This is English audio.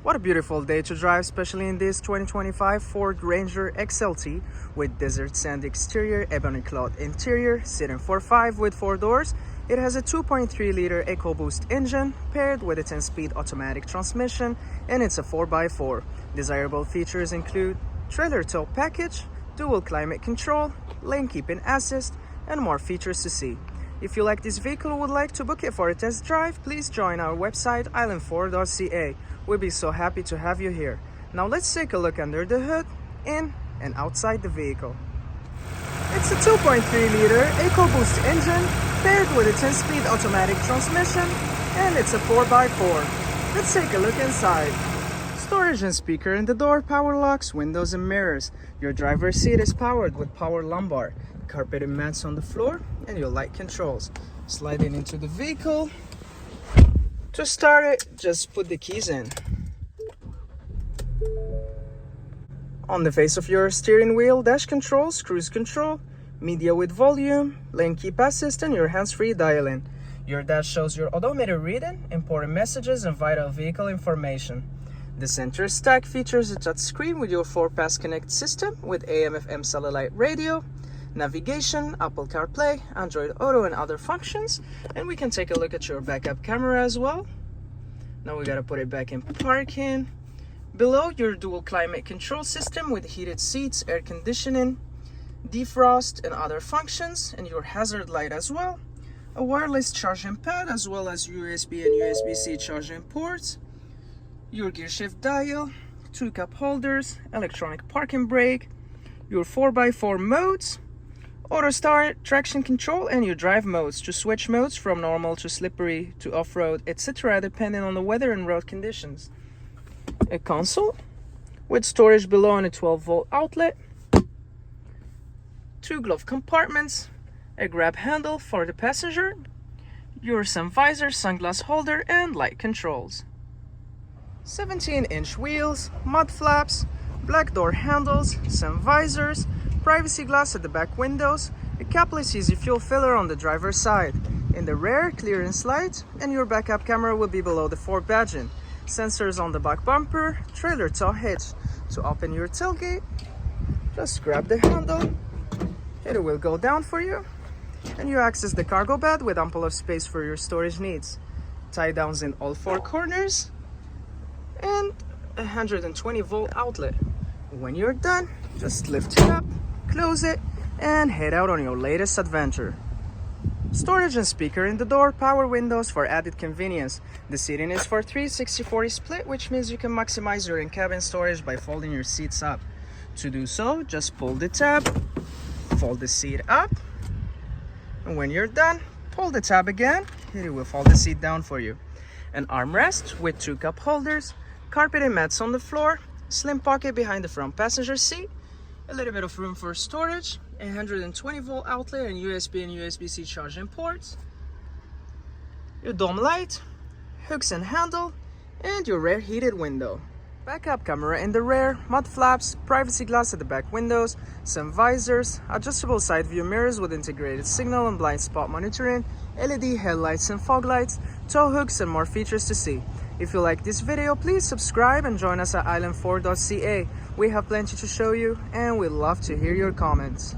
What a beautiful day to drive, especially in this 2025 Ford Ranger XLT with desert sand exterior, ebony cloth interior, sitting 4.5 with 4 doors. It has a 2.3-liter EcoBoost engine paired with a 10-speed automatic transmission, and it's a 4x4. Desirable features include trailer tow package, dual climate control, lane keeping assist, and more features to see. If you like this vehicle or would like to book it for a test drive, please join our website island4.ca. We'll be so happy to have you here. Now let's take a look under the hood, in and outside the vehicle. It's a 2.3-liter EcoBoost engine paired with a 10-speed automatic transmission, and it's a 4x4. Let's take a look inside. Storage and speaker in the door, power locks, windows and mirrors. Your driver's seat is powered with power lumbar, carpeted mats on the floor, and your light controls. Sliding into the vehicle. To start it, just put the keys in. On the face of your steering wheel, dash controls, cruise control, media with volume, lane keep assist, and your hands-free dialing. Your dash shows your odometer reading, important messages, and vital vehicle information. The center stack features a touch screen with your 4-pass Connect system with AM/FM satellite radio, navigation, Apple CarPlay, Android Auto, and other functions. And we can take a look at your backup camera as well. Now we gotta put it back in parking. Below, your dual climate control system with heated seats, air conditioning, defrost, and other functions, and your hazard light as well. A wireless charging pad as well as USB and USB-C charging ports. Your gear shift dial, 2 cup holders, electronic parking brake, your 4x4 modes, auto start, traction control, and your drive modes to switch modes from normal to slippery to off-road, etc. depending on the weather and road conditions. A console with storage below and a 12-volt outlet, 2 glove compartments, a grab handle for the passenger, your sun visor, sunglass holder, and light controls. 17-inch wheels, mud flaps, black door handles, sun visors, privacy glass at the back windows, a capless easy fuel filler on the driver's side. In the rear, clearance light, and your backup camera will be below the Ford badging. Sensors on the back bumper, trailer tow hitch. To open your tailgate, just grab the handle, it will go down for you, and you access the cargo bed with ample of space for your storage needs. Tie downs in all 4 corners, and a 120-volt outlet. When you're done, just lift it up, close it, and head out on your latest adventure. Storage and speaker in the door, power windows for added convenience. The seating is for 3/60/40 split, which means you can maximize your in-cabin storage by folding your seats up. To do so, just pull the tab, fold the seat up, and when you're done, pull the tab again, and it will fold the seat down for you. An armrest with 2 cup holders, carpeted mats on the floor, slim pocket behind the front passenger seat, a little bit of room for storage, a 120-volt outlet and USB and USB-C charging ports, your dome light, hooks and handle, and your rear heated window. Backup camera in the rear, mud flaps, privacy glass at the back windows, sun visors, adjustable side view mirrors with integrated signal and blind spot monitoring, LED headlights and fog lights, tow hooks, and more features to see. If you like this video, please subscribe and join us at island4.ca. We have plenty to show you, and we'd love to hear your comments.